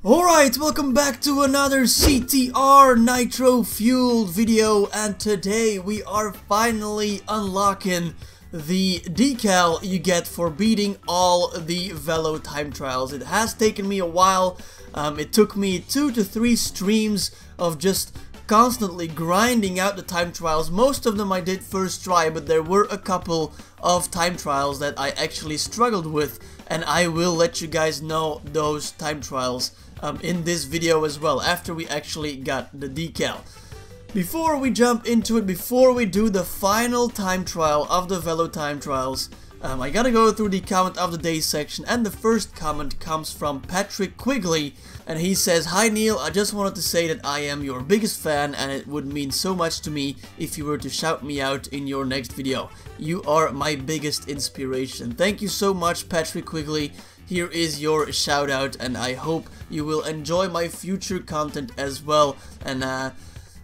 Alright, welcome back to another CTR nitro-fueled video, and today we are finally unlocking the decal you get for beating all the Velo Time Trials. It has taken me a while. It took me 2 to 3 streams of just constantly grinding out the time trials. Most of them I did first try, but there were a couple of time trials that I actually struggled with, and I will let you guys know those time trials in this video as well, after we actually got the decal. Before we jump into it, before we do the final time trial of the Velo Time Trials, I gotta go through the comment of the day section, and the first comment comes from Patrick Quigley, and he says, "Hi Neil, I just wanted to say that I am your biggest fan, and it would mean so much to me if you were to shout me out in your next video. You are my biggest inspiration." Thank you so much, Patrick Quigley. Here is your shout out, and I hope you will enjoy my future content as well, and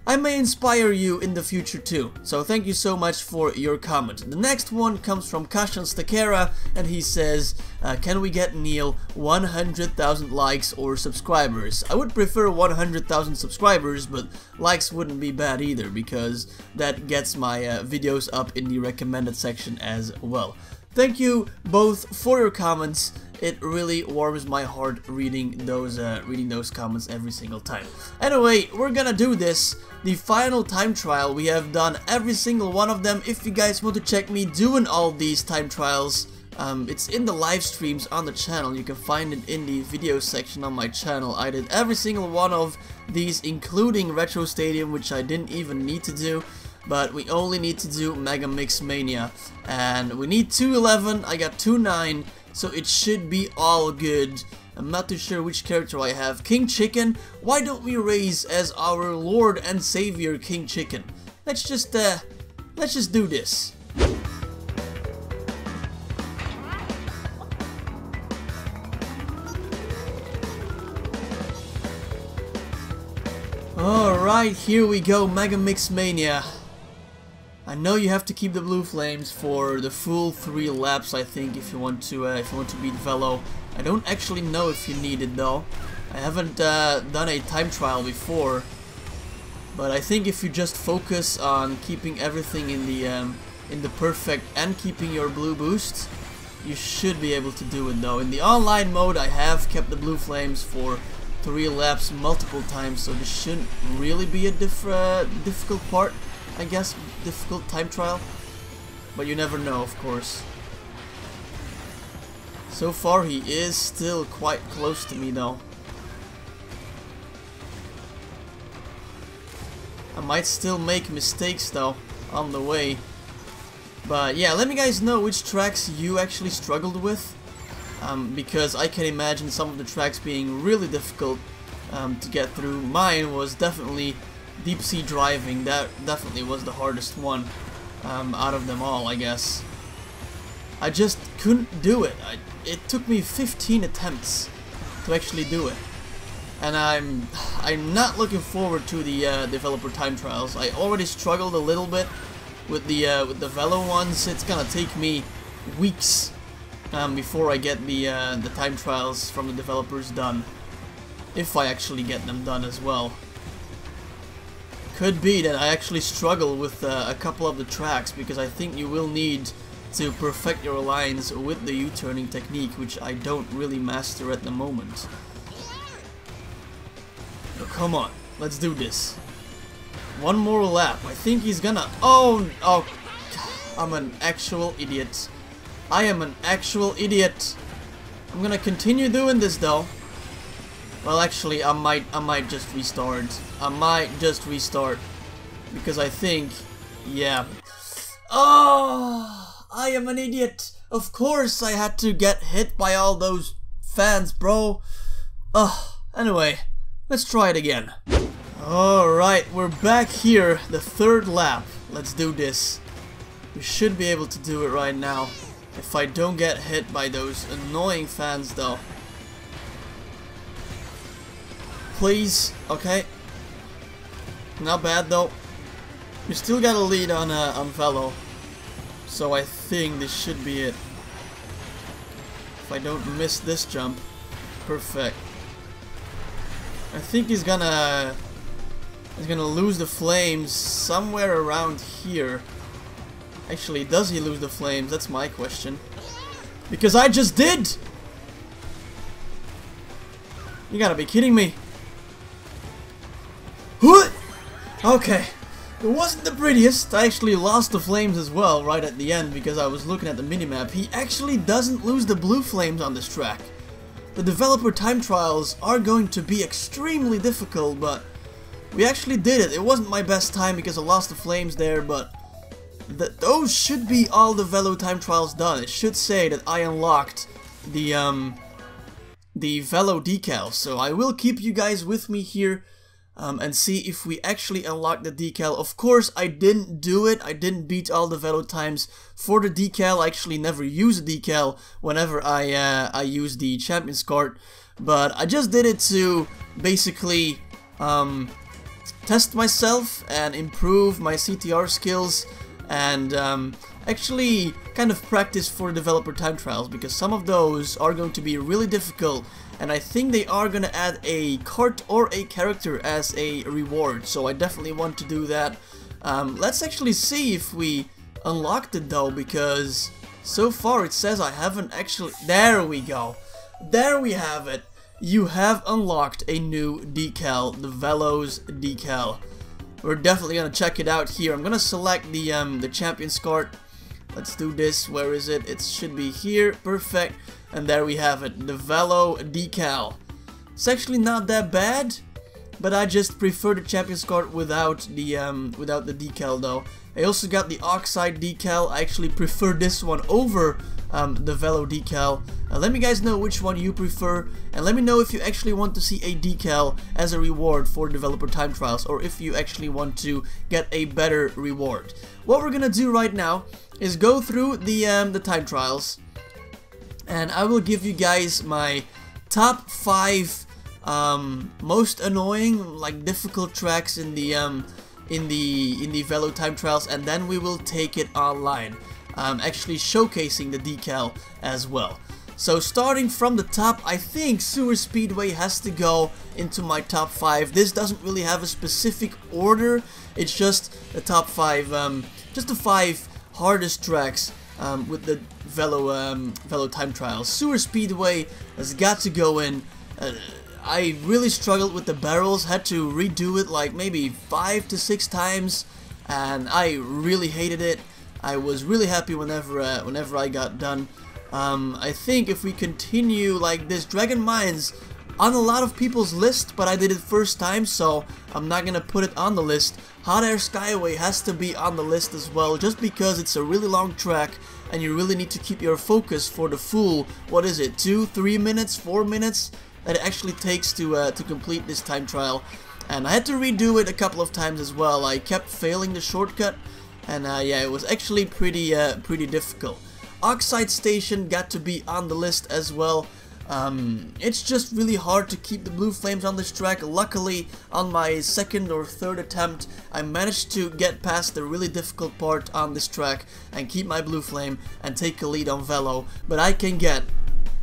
I may inspire you in the future too. So thank you so much for your comment. The next one comes from Kashan Stakera, and he says, "Can we get Neil 100,000 likes or subscribers?" I would prefer 100,000 subscribers, but likes wouldn't be bad either, because that gets my videos up in the recommended section as well. Thank you both for your comments. It really warms my heart reading those comments every single time. Anyway, we're gonna do this, the final time trial. We have done every single one of them. If you guys want to check me doing all these time trials, it's in the live streams on the channel. You can find it in the video section on my channel. I did every single one of these, including Retro Stadium, which I didn't even need to do. But we only need to do Megamix Mania, and we need 211, I got 29, so it should be all good. I'm not too sure which character I have. King Chicken? Why don't we raise as our Lord and Savior King Chicken? Let's just do this. Alright, here we go, Megamix Mania. I know you have to keep the blue flames for the full 3 laps, I think, if you want to beat Velo. I don't actually know if you need it though. I haven't done a time trial before, but I think if you just focus on keeping everything in the perfect and keeping your blue boost, you should be able to do it though. In the online mode, I have kept the blue flames for 3 laps multiple times, so this shouldn't really be a difficult part. I guess difficult time trial, but you never know, of course. So far he is still quite close to me though. I might still make mistakes though on the way, but yeah, let me guys know which tracks you actually struggled with, because I can imagine some of the tracks being really difficult to get through. Mine was definitely deep sea driving. That definitely was the hardest one out of them all, I guess. I just couldn't do it. It took me 15 attempts to actually do it, and I'm not looking forward to the developer time trials. I already struggled a little bit with the Velo ones. It's gonna take me weeks before I get the time trials from the developers done, if I actually get them done as well. Could be that I actually struggle with a couple of the tracks, because I think you will need to perfect your lines with the U-turning technique, which I don't really master at the moment. So come on, let's do this. One more lap. I think he's gonna... Oh, I'm an actual idiot. I am an actual idiot. I'm gonna continue doing this though. Well, actually, I might just restart. I might just restart, because I think, yeah. Oh, I am an idiot. Of course I had to get hit by all those fans, bro. Anyway, let's try it again. Alright, we're back here, the 3rd lap. Let's do this. We should be able to do it right now, if I don't get hit by those annoying fans though. Please, okay. Not bad though. You still got a lead on Velo, so I think this should be it. If I don't miss this jump, perfect. I think he's gonna lose the flames somewhere around here. Actually, does he lose the flames? That's my question. Because I just did! You gotta be kidding me. Okay. It wasn't the prettiest. I actually lost the flames as well right at the end because I was looking at the minimap. He actually doesn't lose the blue flames on this track. The developer time trials are going to be extremely difficult, but we actually did it. It wasn't my best time because I lost the flames there, but those should be all the Velo time trials done. It should say that I unlocked the Velo Decal. So I will keep you guys with me here and see if we actually unlock the decal. Of course, I didn't do it. I didn't beat all the Velo times for the decal. I actually never use a decal whenever I use the Champion Kart, but I just did it to basically test myself and improve my CTR skills and actually kind of practice for developer time trials, because some of those are going to be really difficult, and I think they are going to add a kart or a character as a reward, so I definitely want to do that. Let's actually see if we unlocked it though, because so far it says I haven't actually... There we go. There we have it. You have unlocked a new decal, the VELO'S decal. We're definitely gonna check it out here. I'm gonna select the Champion Kart. Let's do this. Where is it? It should be here. Perfect. And there we have it, the Velo Decal. It's actually not that bad, but I just prefer the Champion Kart without the decal though. I also got the Oxide decal. I actually prefer this one over the Velo Decal. Let me guys know which one you prefer, and let me know if you actually want to see a decal as a reward for developer time trials, or if you actually want to get a better reward. What we're gonna do right now is go through the time trials, and I will give you guys my top 5 most annoying, like difficult tracks in the Velo Time Trials, and then we will take it online, actually showcasing the decal as well. So starting from the top, I think Sewer Speedway has to go into my top 5. This doesn't really have a specific order. It's just the top 5, just the 5 hardest tracks with the Velo Time Trials. Sewer Speedway has got to go in. I really struggled with the barrels, had to redo it like maybe 5 to 6 times, and I really hated it. I was really happy whenever I got done. I think if we continue like this, Dragon Mines on a lot of people's list, but I did it first time, so I'm not gonna put it on the list. Hot Air Skyway has to be on the list as well, just because it's a really long track and you really need to keep your focus for the full, what is it, 2-3 minutes, 4 minutes that it actually takes to complete this time trial. And I had to redo it a couple of times as well. I kept failing the shortcut, and yeah, it was actually pretty difficult. Oxide Station got to be on the list as well. It's just really hard to keep the blue flames on this track. Luckily, on my second or third attempt, I managed to get past the really difficult part on this track and keep my blue flame and take a lead on Velo. But I can get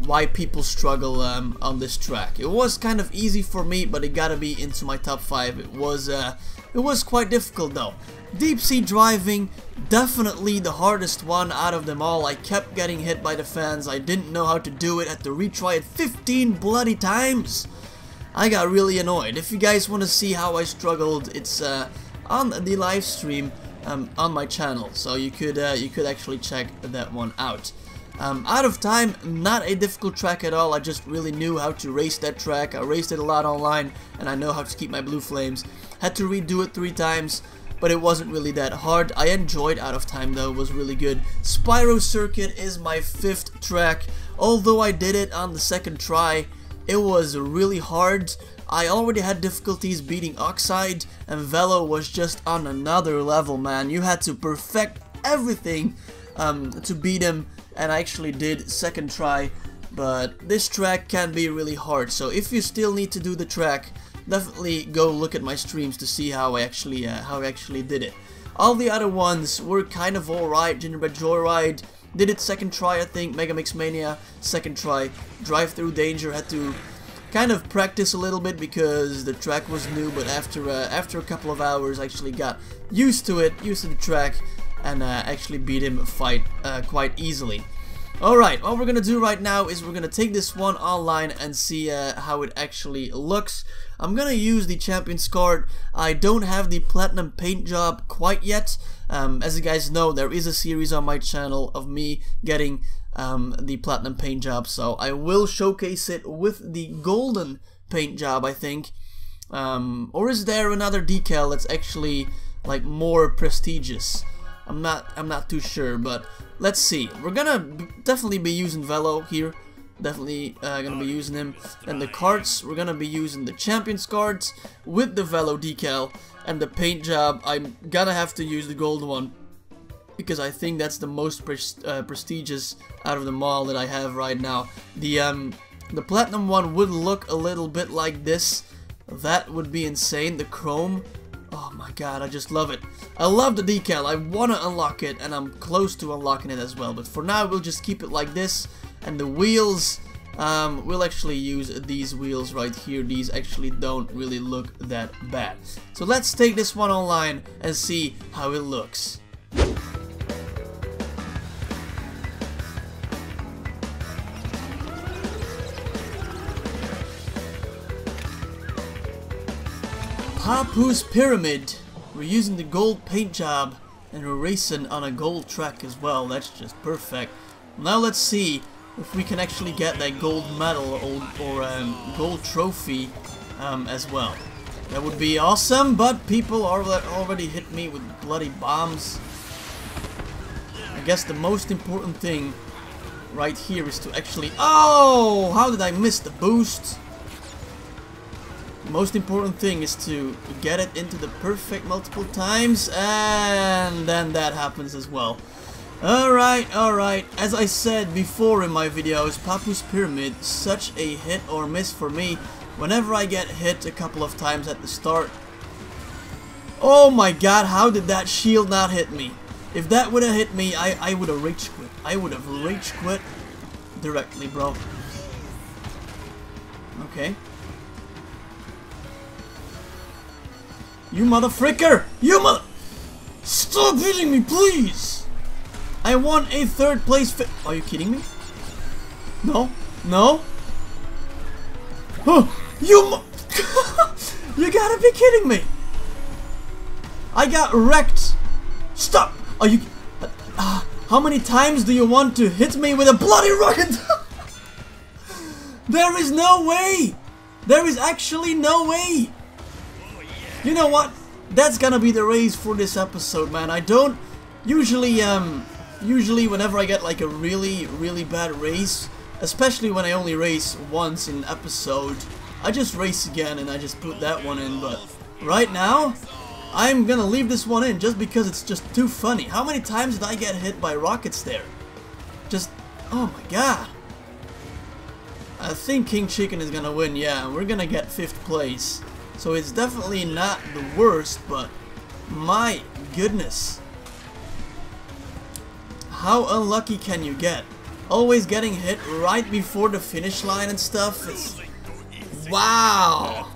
why people struggle on this track. It was kind of easy for me, but it gotta be into my top 5. It was quite difficult though. Deep sea driving, definitely the hardest one out of them all. I kept getting hit by the fans. I didn't know how to do it. Had to retry it 15 bloody times. I got really annoyed. If you guys want to see how I struggled, it's on the live stream on my channel, so you could actually check that one out. Out of Time, not a difficult track at all. I just really knew how to race that track. I raced it a lot online, and I know how to keep my blue flames. Had to redo it 3 times, but it wasn't really that hard. I enjoyed Out of Time though, it was really good. Spyro Circuit is my 5th track. Although I did it on the 2nd try, it was really hard. I already had difficulties beating Oxide, and Velo was just on another level, man. You had to perfect everything to beat him, and I actually did 2nd try. But this track can be really hard, so if you still need to do the track, definitely go look at my streams to see how I actually did it. All the other ones were kind of alright. Gingerbread Joyride, did it 2nd try I think. Megamix Mania, 2nd try. Drive Through Danger, had to kind of practice a little bit because the track was new, but after a couple of hours I actually got used to it, used to the track, and actually beat him quite easily. Alright, what we're gonna do right now is we're gonna take this one online and see how it actually looks. I'm gonna use the Champion Kart. I don't have the platinum paint job quite yet. As you guys know, there is a series on my channel of me getting the platinum paint job, so I will showcase it with the golden paint job, I think. Or is there another decal that's actually like more prestigious? I'm not too sure, but let's see. We're gonna definitely be using Velo here. Definitely gonna be using him. And the karts, we're gonna be using the Champion Karts with the Velo Decal. And the paint job, I'm gonna have to use the gold one, because I think that's the most prestigious out of them all that I have right now. The platinum one would look a little bit like this. That would be insane. The chrome, oh my god, I just love it. I love the decal. I want to unlock it, and I'm close to unlocking it as well. But for now, we'll just keep it like this. And the wheels, we'll actually use these wheels right here. These actually don't really look that bad. So let's take this one online and see how it looks. Papu's Pyramid. We're using the gold paint job, and we're racing on a gold track as well. That's just perfect. Now let's see if we can actually get that gold medal or gold trophy as well. That would be awesome, but people already hit me with bloody bombs. I guess the most important thing right here is to actually... Oh! How did I miss the boost? The most important thing is to get it into the perfect multiple times, and then that happens as well. Alright, alright. As I said before in my videos, Papu's Pyramid, such a hit or miss for me. Whenever I get hit a couple of times at the start. Oh my god, how did that shield not hit me? If that would have hit me, I would have rage quit. I would have rage quit directly, bro. Okay. You motherfricker! You mother... Stop hitting me, please! I want a third place Are you kidding me? No? No? Oh, you You gotta be kidding me! I got wrecked! Stop! Are you... how many times do you want to hit me with a bloody rocket? There is no way! There is actually no way! You know what? That's gonna be the race for this episode, man. I don't... Usually whenever I get like a really bad race, especially when I only race once in an episode, I just race again and I just put that one in. But right now, I'm gonna leave this one in just because it's just too funny. How many times did I get hit by rockets there? Just... oh my god. I think King Chicken is gonna win, yeah. We're gonna get 5th place. So it's definitely not the worst, but my goodness. How unlucky can you get? Always getting hit right before the finish line and stuff. It's... wow.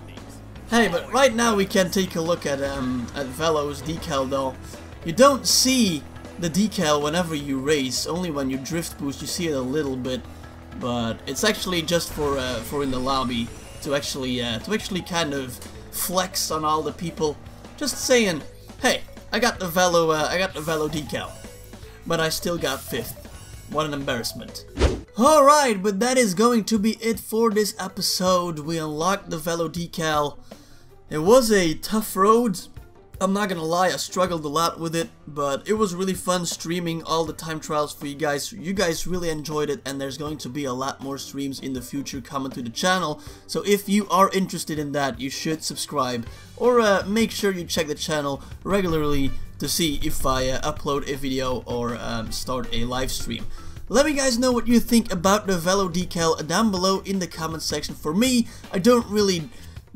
Hey, but right now we can take a look at Velo's decal though. You don't see the decal whenever you race. Only when you drift boost you see it a little bit. But it's actually just for in the lobby to actually kind of flex on all the people. Just saying, hey, I got the Velo decal. But I still got 5th. What an embarrassment. Alright, but that is going to be it for this episode. We unlocked the Velo decal. It was a tough road. I'm not gonna lie, I struggled a lot with it, but it was really fun streaming all the time trials for you guys. You guys really enjoyed it, and there's going to be a lot more streams in the future coming to the channel. So if you are interested in that, you should subscribe, or make sure you check the channel regularly to see if I upload a video or start a live stream. Let me guys know what you think about the Velo decal down below in the comment section. For me, I don't really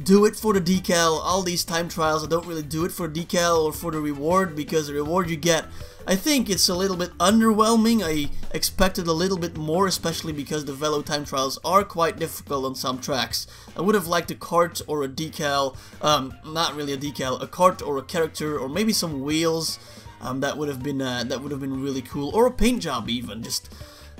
do it for the decal. All these time trials, I don't really do it for decal or for the reward, because the reward you get, I think it's a little bit underwhelming. I expected a little bit more, especially because the Velo Time Trials are quite difficult on some tracks. I would have liked a kart or a decal, not really a decal, a kart or a character, or maybe some wheels. That would have been really cool, or a paint job even. Just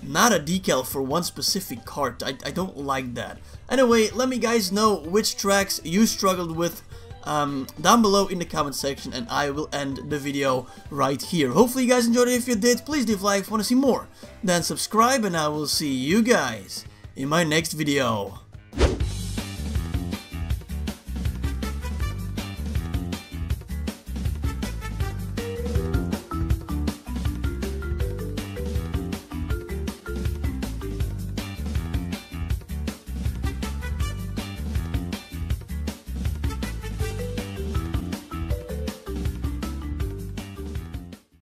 not a decal for one specific kart. I don't like that. Anyway, let me guys know which tracks you struggled with down below in the comment section, and I will end the video right here. Hopefully you guys enjoyed it. If you did, please leave a like if you want to see more. Then subscribe, and I will see you guys in my next video.